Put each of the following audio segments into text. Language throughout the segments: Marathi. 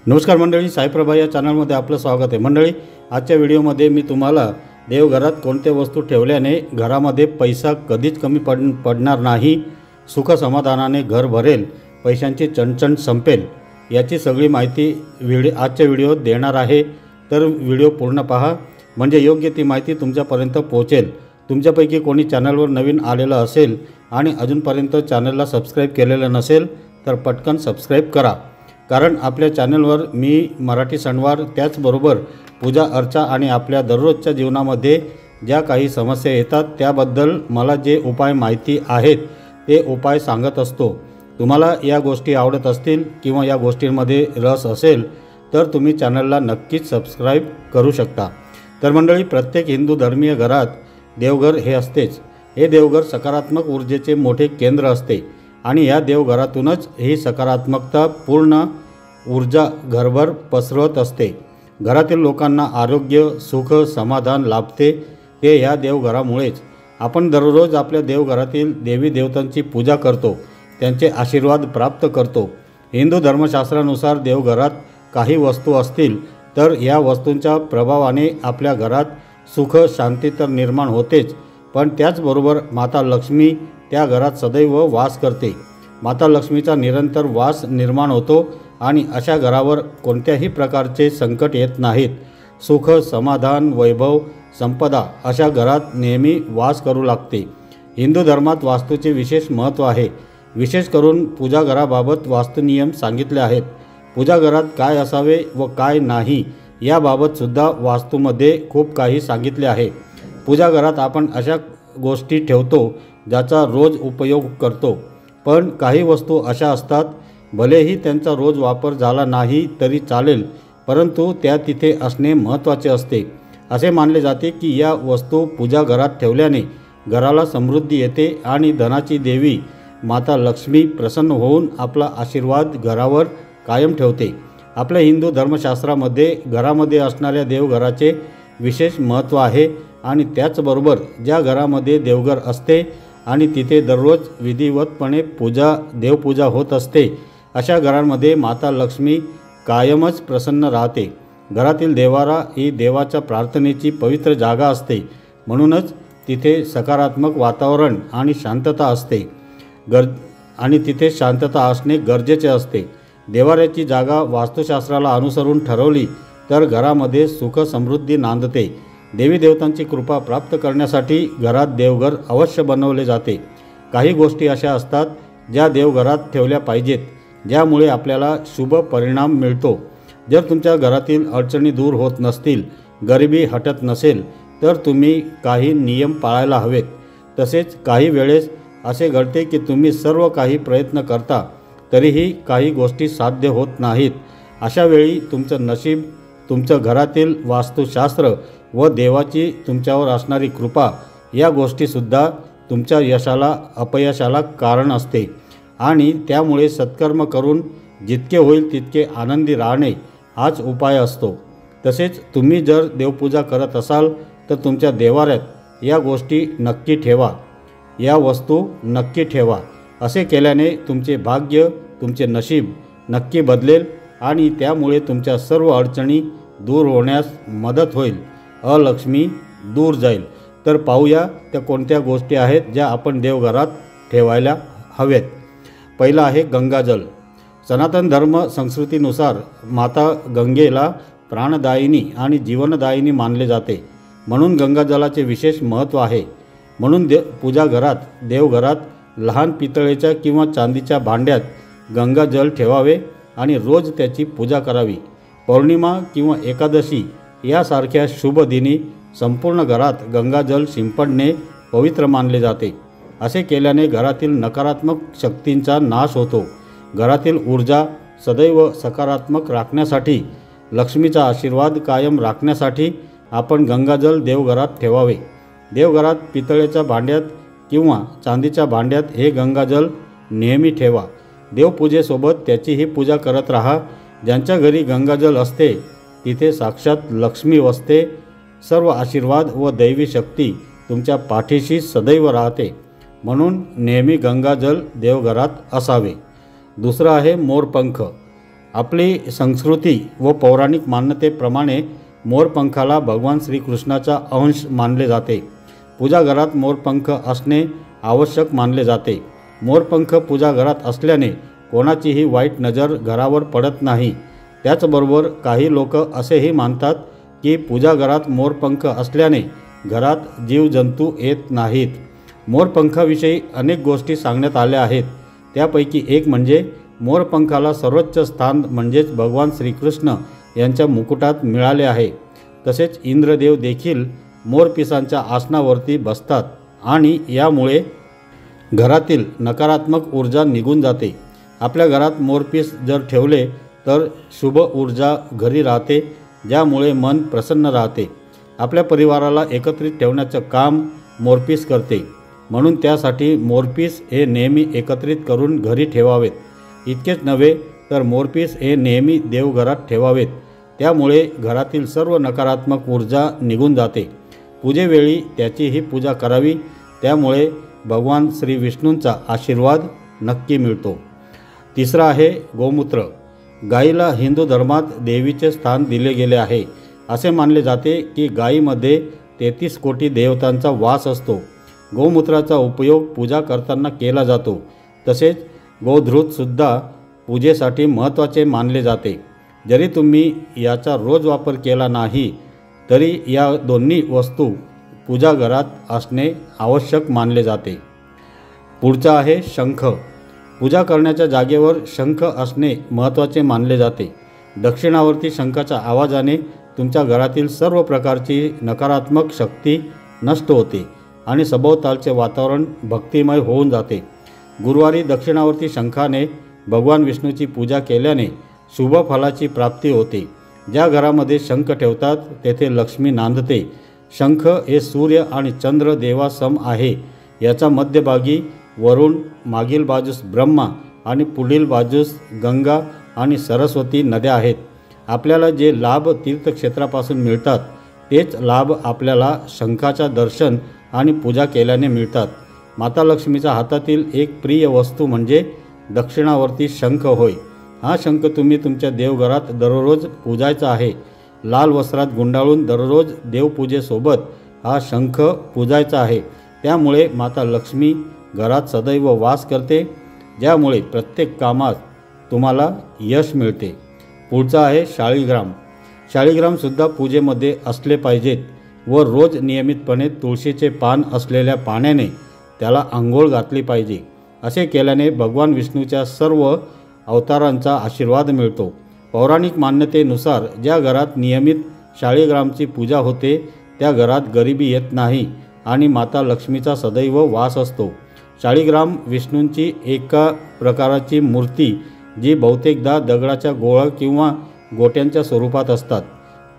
नमस्कार मंडळी, साईप्रभा या चॅनलमध्ये आपलं स्वागत आहे। मंडळी, आजच्या व्हिडिओमध्ये मी तुम्हाला देवघरात कोणत्या वस्तू ठेवल्याने घरामध्ये पैसा कधीच कमी पडणार नाही, सुख समाधानाने घर भरेल, पैशांची चणचण संपेल याची सगळी माहिती आजच्या व्हिडिओत देणार आहे। तर व्हिडिओ पूर्ण पहा, म्हणजे योग्य ती माहिती तुमच्यापर्यंत पोहोचेल। तुमच्यापैकी कोणी चॅनलवर नवीन आलेलं असेल आणि अजूनपर्यंत चॅनलला सबस्क्राईब केलेलं नसेल तर पटकन सबस्क्राईब करा, कारण आपल्या चॅनलवर मी मराठी सणवार त्याचबरोबर पूजा अर्चा आणि आपल्या दररोजच्या जीवनामध्ये ज्या काही समस्या येतात त्याबद्दल मला जे उपाय माहिती आहेत ते उपाय सांगत असतो। तुम्हाला या गोष्टी आवडत असतील किंवा या गोष्टींमध्ये रस असेल तर तुम्ही चॅनलला नक्कीच सबस्क्राईब करू शकता। तर मंडळी, प्रत्येक हिंदू धर्मीय घरात देवघर हे असतेच। हे देवघर सकारात्मक ऊर्जेचे मोठे केंद्र असते आणि या देवघरातूनच ही सकारात्मकता पूर्ण ऊर्जा घरभर पसरत असते। घरातील लोकांना आरोग्य, सुख, समाधान लाभते ते या देवघरामुळेच। आपण दररोज आपल्या देवघरातील देवी देवतांची पूजा करतो, त्यांचे आशीर्वाद प्राप्त करतो। हिंदू धर्मशास्त्रानुसार देवघरात काही वस्तू असतील तर या वस्तूंच्या प्रभावाने आपल्या घरात सुख शांती तर निर्माण होतेच, पण त्याचबरोबर माता लक्ष्मी त्या घरात सदैव वास करते। माता लक्ष्मीचा निरंतर वास निर्माण होतो आणि अशा घरावर कोणत्याही प्रकारचे संकट येत नाहीत। सुख, समाधान, वैभव, संपदा अशा घरात नेहमी वास करू लागते। हिंदू धर्मात वास्तूचे विशेष महत्त्व आहे। विशेष करून पूजाघराबाबत वास्तुनियम सांगितले आहेत। पूजाघरात काय असावे व काय नाही याबाबत सुद्धा वास्तूमध्ये खूप काही सांगितले आहे। पूजाघरात आपण अशा गोष्टी ठेवतो ज्याचा रोज उपयोग करतो, पण काही वस्तू अशा असतात भलेही त्यांचा रोज वापर झाला नाही तरी चालेल, परंतु त्या तिथे असणे महत्त्वाचे असते। असे मानले जाते की या वस्तू पूजाघरात ठेवल्याने घराला समृद्धी येते आणि धनाची देवी माता लक्ष्मी प्रसन्न होऊन आपला आशीर्वाद घरावर कायम ठेवते। आपल्या हिंदू धर्मशास्त्रामध्ये घरामध्ये असणाऱ्या देवघराचे विशेष महत्त्व आहे आणि त्याचबरोबर ज्या घरामध्ये देवघर असते आणि तिथे दररोज विधिवतपणे देवपूजा होत असते अशा घरांमध्ये माता लक्ष्मी कायमच प्रसन्न राहते। घरातील देवारा ही देवाच्या प्रार्थनेची पवित्र जागा असते, म्हणूनच तिथे सकारात्मक वातावरण आणि शांतता असते आणि तिथे शांतता असणे गरजेचे असते। देवाऱ्याची जागा वास्तुशास्त्राला अनुसरून ठरवली तर घरामध्ये सुख समृद्धी नांदते। देवी देवतांची कृपा प्राप्त करण्यासाठी घरात देवघर अवश्य बनवले जाते। काही गोष्टी अशा असतात ज्या देवघरात ठेवल्या पाहिजेत, ज्यामुळे आपल्याला शुभ परिणाम मिळतो। जर तुमच्या घरातील अडचणी दूर होत नसतील, गरिबी हटत नसेल तर तुम्ही काही नियम पाळायला हवेत। तसेच काही वेळेस असे घडते की तुम्ही सर्व काही प्रयत्न करता तरीही काही गोष्टी साध्य होत नाहीत। अशा वेळी तुमचं नशीब, तुमचं घरातील वास्तुशास्त्र व देवाची तुमच्यावर असणारी कृपा या गोष्टीसुद्धा तुमच्या यशाला अपयशाला कारण असते आणि त्यामुळे सत्कर्म करून जितके होईल तितके आनंदी राहणे हाच उपाय असतो। तसेच तुम्ही जर देवपूजा करत असाल तर तुमच्या देवाऱ्यात या गोष्टी नक्की ठेवा, या वस्तू नक्की ठेवा। असे केल्याने तुमचे भाग्य, तुमचे नशीब नक्की बदलेल आणि त्यामुळे तुमच्या सर्व अडचणी दूर होण्यास मदत होईल, अलक्ष्मी दूर जाईल। तर पाहूया त्या कोणत्या गोष्टी आहेत ज्या आपण देवघरात ठेवायला हवेत। पहिला आहे गंगाजल। सनातन धर्म संस्कृतीनुसार माता गंगेला प्राणदायिनी आणि जीवनदायिनी मानले जाते, म्हणून गंगाजलाचे विशेष महत्त्व आहे। म्हणून पूजाघरात देवघरात लहान पितळेच्या किंवा चांदीच्या भांड्यात गंगाजल ठेवावे आणि रोज त्याची पूजा करावी। पौर्णिमा किंवा एकादशी यासारख्या शुभ दिनी संपूर्ण घरात गंगाजल शिंपडणे पवित्र मानले जाते। असे केल्याने घरातील नकारात्मक शक्तींचा नाश होतो। घरातील ऊर्जा सदैव सकारात्मक राखण्यासाठी, लक्ष्मीचा आशीर्वाद कायम राखण्यासाठी आपण गंगाजल देवघरात ठेवावे। देवघरात पितळेच्या भांड्यात किंवा चांदीच्या भांड्यात हे गंगाजल नेहमी ठेवा। देवपूजेसोबत त्याचीही पूजा करत राहा। ज्यांच्या घरी गंगाजल असते तिथे साक्षात लक्ष्मी वसते। सर्व आशीर्वाद व दैवी शक्ती तुमच्या पाठीशी सदैव राहते, म्हणून नेहमी गंगाजल देवघरात असावे। दुसरं आहे मोरपंख। आपली संस्कृती व पौराणिक मान्यतेप्रमाणे मोरपंखाला भगवान श्रीकृष्णाचा अंश मानले जाते। पूजाघरात मोरपंख असणे आवश्यक मानले जाते। मोरपंख पूजाघरात असल्याने कोणाचीही वाईट नजर घरावर पडत नाही। त्याचबरोबर काही लोक असेही मानतात की पूजाघरात मोरपंख असल्याने घरात जीवजंतू येत नाहीत। मोरपंखाविषयी अनेक गोष्टी सांगण्यात आल्या आहेत। त्यापैकी एक म्हणजे मोरपंखाला सर्वोच्च स्थान म्हणजेच भगवान श्रीकृष्ण यांच्या मुकुटात मिळाले आहे। तसेच इंद्रदेव देखील मोरपिसांच्या आसनावरती बसतात आणि यामुळे घरातील नकारात्मक ऊर्जा निघून जाते। आपल्या घरात मोरपीस जर ठेवले तर शुभ ऊर्जा घरी राहते, ज्यामुळे मन प्रसन्न राहते। आपल्या परिवाराला एकत्रित ठेवण्याचं काम मोरपीस करते, म्हणून त्यासाठी मोरपीस हे नेहमी एकत्रित करून घरी ठेवावेत। इतकेच नव्हे तर मोरपीस हे नेहमी देवघरात ठेवावेत, त्यामुळे घरातील सर्व नकारात्मक ऊर्जा निघून जाते। पूजेवेळी त्याचीही पूजा करावी, त्यामुळे भगवान श्री विष्णूंचा आशीर्वाद नक्की मिळतो। तिसरा आहे गोमूत्र। गाईला हिंदू धर्मात देवीचे स्थान दिले गेले आहे। असे मानले जाते की गायीमध्ये 33 कोटी देवतांचा वास असतो। गोमूत्राचा उपयोग पूजा करताना केला जातो। तसेच गोधृतसुद्धा पूजेसाठी महत्त्वाचे मानले जाते। जरी तुम्ही याचा रोज वापर केला नाही तरी या दोन्ही वस्तू पूजाघरात असणे आवश्यक मानले जाते। पुढचा आहे शंख। पूजा करण्याच्या जागेवर शंख असणे महत्त्वाचे मानले जाते। दक्षिणावर्ती शंखाच्या आवाजाने तुमच्या घरातील सर्व प्रकारची नकारात्मक शक्ती नष्ट होते आणि सभोवतालचे वातावरण भक्तिमय होऊन जाते। गुरुवारी दक्षिणावर्ती शंखाने भगवान विष्णूची पूजा केल्याने शुभ फलाची प्राप्ती होते। ज्या घरामध्ये शंख ठेवतात तेथे लक्ष्मी नांदते। शंख हे सूर्य आणि चंद्र देवासम आहे। याचा मध्यभागी वरुण, मागील बाजूस ब्रह्मा आणि पुढील बाजूस गंगा आणि सरस्वती नद्या आहेत। आपल्याला जे लाभ तीर्थक्षेत्रापासून मिळतात तेच लाभ आपल्याला शंखाच्या दर्शन आणि पूजा केल्याने मिळतात। माता लक्ष्मीच्या हातातील एक प्रिय वस्तू म्हणजे दक्षिणावर्ती शंख होय। हा शंख तुम्ही तुमच्या देवघरात दररोज पूजायचा आहे। लाल वस्त्रात गुंडाळून दररोज देवपूजेसोबत हा शंख पूजायचा आहे। त्यामुळे माता लक्ष्मी घरात सदैव वास करते, ज्यामुळे प्रत्येक कामात तुम्हाला यश मिळते। पुढचा आहे शाळीग्राम। शाळीग्रामसुद्धा पूजेमध्ये असले पाहिजेत व रोज नियमितपणे तुळशीचे पान असलेल्या पाण्याने त्याला आंघोळ घातली पाहिजे। असे केल्याने भगवान विष्णूच्या सर्व अवतारांचा आशीर्वाद मिळतो। पौराणिक मान्यतेनुसार ज्या घरात नियमित शाळीग्रामची पूजा होते त्या घरात गरिबी येत नाही आणि माता लक्ष्मीचा सदैव वास असतो। शाळीग्राम विष्णूंची एका प्रकारची मूर्ती जी बहुतेकदा दगडाच्या गोळा किंवा गोट्यांच्या स्वरूपात असतात।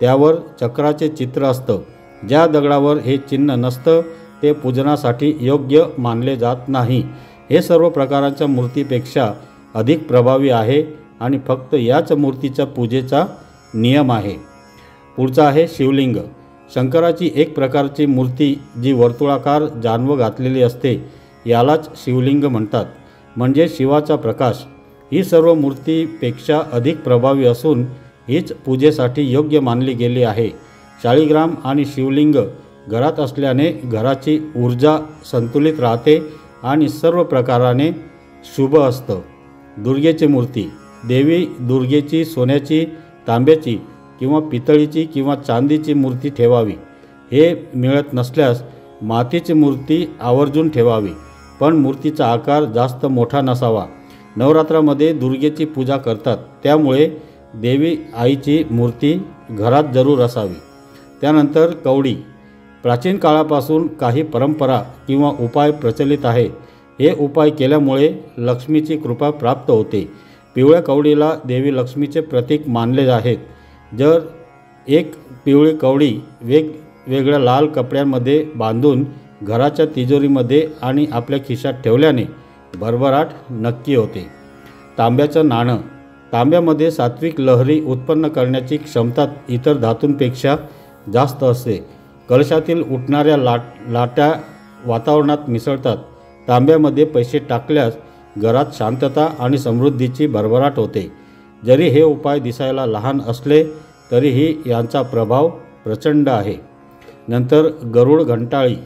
त्यावर चक्राचे चित्र असतं। ज्या दगडावर हे चिन्ह नसतं ते पूजनासाठी योग्य मानले जात नाही। हे सर्व प्रकारच्या मूर्तीपेक्षा अधिक प्रभावी आहे आणि फक्त याच मूर्तीच्या पूजेचा नियम आहे। पुढचा आहे शिवलिंग। शंकराची एक प्रकारची मूर्ती जी वर्तुळाकार जानवं घातलेली असते यालाच शिवलिंग म्हणतात, म्हणजे शिवाचा प्रकाश। ही सर्व मूर्तीपेक्षा अधिक प्रभावी असून हीच पूजेसाठी योग्य मानली गेली आहे। शाळीग्राम आणि शिवलिंग घरात असल्याने घराची ऊर्जा संतुलित राहते आणि सर्व प्रकाराने शुभ असतं। दुर्गेची मूर्ती। देवी दुर्गेची सोन्याची, तांब्याची किंवा पितळीची किंवा चांदीची मूर्ती ठेवावी। हे मिळत नसल्यास मातीची मूर्ती आवर्जून ठेवावी, पण मूर्तीचा आकार जास्त मोठा नसावा। नवरात्रामध्ये दुर्गेची पूजा करतात, त्यामुळे देवी आईची मूर्ती घरात जरूर असावी। त्यानंतर कवडी। प्राचीन काळापासून काही परंपरा किंवा उपाय प्रचलित आहे। हे उपाय केल्यामुळे लक्ष्मीची कृपा प्राप्त होते। पिवळ्या कवडीला देवी लक्ष्मीचे प्रतीक मानले आहेत। जर एक पिवळी कवडी वेगवेगळ्या लाल कपड्यांमध्ये बांधून घराच्या तिजोरीमध्ये आणि आपल्या खिशात ठेवल्याने भरभराट नक्की होते। तांब्याचं नाणं। तांब्यामध्ये सात्विक लहरी उत्पन्न करण्याची क्षमता इतर धातूंपेक्षा जास्त असते। कलशातील उठणाऱ्या लाटा वातावरणात मिसळतात। तांब्यामध्ये पैसे टाकल्यास घरात शांतता आणि समृद्धीची भरभराट होते। जरी हे उपाय दिसायला लहान असले तरीही यांचा प्रभाव प्रचंड आहे। नंतर गरुड घंटाळी।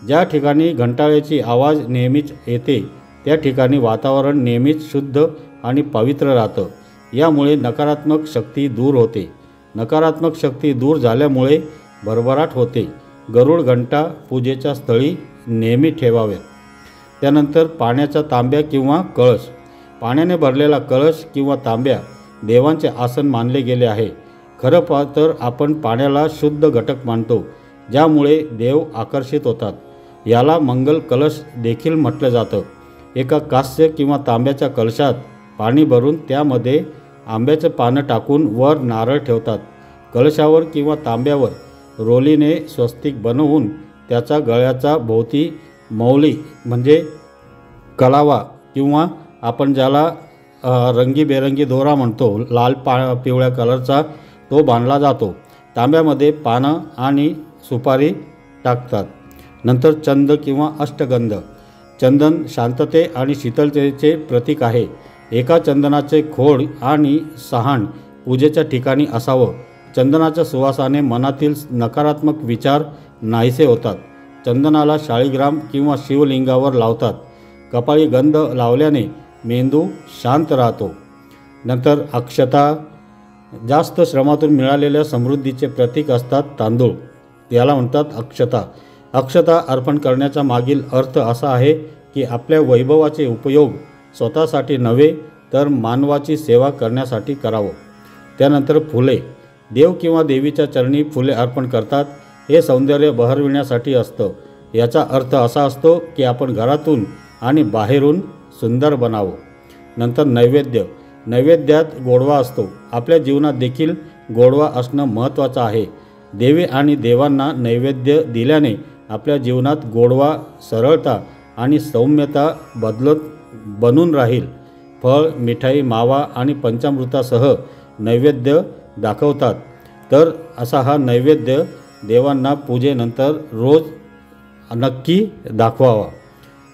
ज्या ठिकाणी घंटाळ्याची आवाज नेहमीच येते त्या ठिकाणी वातावरण नेहमीच शुद्ध आणि पवित्र राहतं। यामुळे नकारात्मक शक्ती दूर होते। नकारात्मक शक्ती दूर झाल्यामुळे भरभराट होते। गरुड घंटा पूजेच्या स्थळी नेहमी ठेवाव्यात। त्यानंतर पाण्याचा तांब्या किंवा कळश। पाण्याने भरलेला कळश किंवा तांब्या देवांचे आसन मानले गेले आहे। खरं तर आपण पाण्याला शुद्ध घटक मानतो, ज्यामुळे देव आकर्षित होतात। याला मंगल कलश देखील म्हटलं जातं। एका कास्य किंवा तांब्याच्या कलशात पाणी भरून त्यामध्ये आंब्याचं पानं टाकून वर नारळ ठेवतात। कलशावर किंवा तांब्यावर रोलीने स्वस्तिक बनवून त्याचा गळ्याचा भोवती मौली म्हणजे कलावा किंवा आपण ज्याला रंगीबेरंगी दोरा म्हणतो, लाल पिवळ्या कलरचा, तो बांधला जातो। तांब्यामध्ये पानं आणि सुपारी टाकतात। नंतर चंद किंवा अष्टगंध। चंदन शांतते आणि शीतलतेचे प्रतीक आहे। एका चंदनाचे खोड आणि सहाण पूजेच्या ठिकाणी असावं। चंदनाच्या सुवासाने मनातील नकारात्मक विचार नाहीसे होतात। चंदनाला शाळीग्राम किंवा शिवलिंगावर लावतात। कपाळी गंध लावल्याने मेंदू शांत राहतो। नंतर अक्षता। जास्त श्रमातून मिळालेल्या समृद्धीचे प्रतीक असतात तांदूळ, याला म्हणतात अक्षता। अक्षता अर्पण करण्याचा मागील अर्थ असा आहे की आपल्या वैभवाचे उपयोग स्वतःसाठी नव्हे तर मानवाची सेवा करण्यासाठी करावं। त्यानंतर फुले। देव किंवा देवीच्या चरणी फुले अर्पण करतात। हे सौंदर्य बहरविण्यासाठी असतं। याचा अर्थ असा असतो की आपण घरातून आणि बाहेरून सुंदर बनावं। नंतर नैवेद्य। नैवेद्यात गोडवा असतो। आपल्या जीवनात देखील गोडवा असणं महत्त्वाचं आहे। देवी आणि देवांना नैवेद्य दिल्याने आपल्या जीवनात गोडवा, सरळता आणि सौम्यता बनून राहील। फळ, मिठाई, मावा आणि पंचामृतासह नैवेद्य दाखवतात। तर असा हा नैवेद्य देवांना पूजेनंतर रोज नक्की दाखवावा।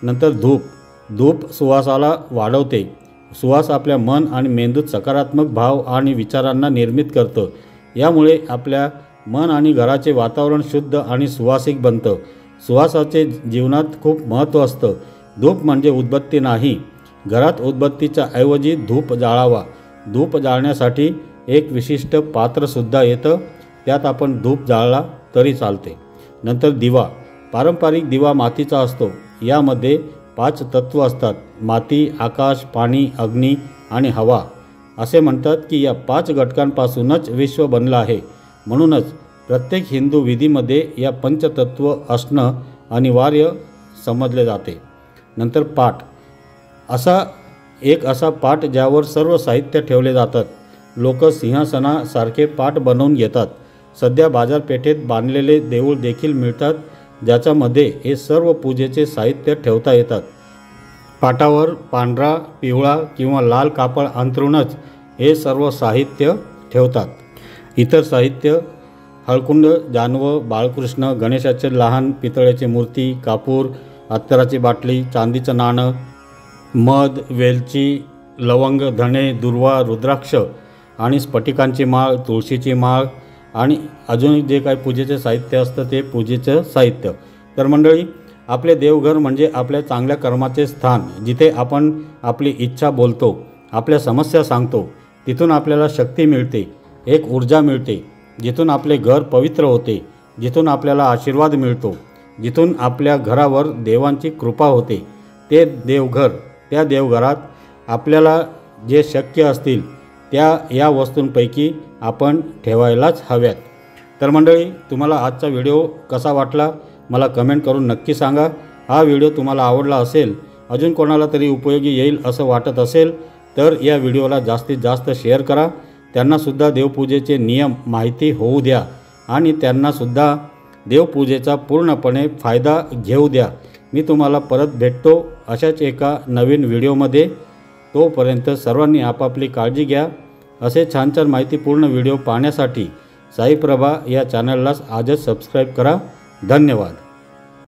नंतर धूप। धूप सुवासाला वाढवते। सुवास आपल्या मन आणि मेंदूत सकारात्मक भाव आणि विचारांना निर्मित करतं। यामुळे आपल्या मन आणि घराचे वातावरण शुद्ध आणि सुवासिक बनतं। सुवासाचे जीवनात खूप महत्त्व असतं। धूप म्हणजे उदबत्ती नाही। घरात उदबत्तीच्या ऐवजी धूप जाळावा। धूप जाळण्यासाठी एक विशिष्ट पात्रसुद्धा येतं, त्यात आपण धूप जाळला तरी चालते। नंतर दिवा। पारंपरिक दिवा मातीचा असतो। यामध्ये 5 तत्व असतात: माती, आकाश, पाणी, अग्नी आणि हवा। असे म्हणतात की या 5 घटकांपासूनच विश्व बनलं आहे। म्हणूनच प्रत्येक हिंदू विधीमध्ये या पंचतत्व असणं अनिवार्य समजले जाते। नंतर पाट। असा पाट ज्यावर सर्व साहित्य ठेवले जातात। लोक सिंहासनासारखे पाट बनवून घेतात। सध्या बाजारपेठेत बांधलेले देऊळ देखील मिळतात, ज्याच्यामध्ये हे सर्व पूजेचे साहित्य ठेवता येतात। पाटावर पांढरा, पिवळा किंवा लाल कापड अंथरूनच हे सर्व साहित्य ठेवतात। इतर साहित्य हळकुंड, जानवं, बाळकृष्ण, गणेशाचे लहान पितळेची मूर्ती, कापूर, अत्तराची बाटली, चांदीचं नाणं, मध, वेलची, लवंग, धणे, दुर्वा, रुद्राक्ष आणि स्फटिकांची माळ, तुळशीची माळ आणि अजून जे काही पूजेचे साहित्य असतं ते पूजेचं साहित्य। तर मंडळी, आपले देवघर म्हणजे आपल्या चांगल्या कर्माचे स्थान, जिथे आपण आपली इच्छा बोलतो, आपल्या समस्या सांगतो। तिथून आपल्याला शक्ती मिळते, एक ऊर्जा मिळते, जिथून आपले घर पवित्र होते, जिथून आपल्याला आशीर्वाद मिळतो, जिथून आपल्या घरावर देवांची कृपा होते। ते देवघर, त्या देवघरात आपल्याला जे शक्य असतील त्या या वस्तूंपैकी आपण ठेवायलाच हव्यात। तर मंडळी, तुम्हाला आजचा व्हिडिओ कसा वाटला मला कमेंट करून नक्की सांगा। हा व्हिडिओ तुम्हाला आवडला असेल, अजून कोणाला तरी उपयोगी येईल असं वाटत असेल तर या व्हिडिओला जास्तीत जास्त शेअर करा। त्यांनासुद्धा देवपूजेचे नियम माहिती होऊ द्या आणि त्यांनासुद्धा देवपूजेचा पूर्णपणे फायदा घेऊ द्या। मी तुम्हाला परत भेटतो अशाच एका नवीन व्हिडिओमध्ये। तोपर्यंत सर्वांनी आपापली काळजी घ्या। असे छान छान माहितीपूर्ण व्हिडिओ पाहण्यासाठी साईप्रभा या चॅनलला आजच सबस्क्राईब करा। धन्यवाद।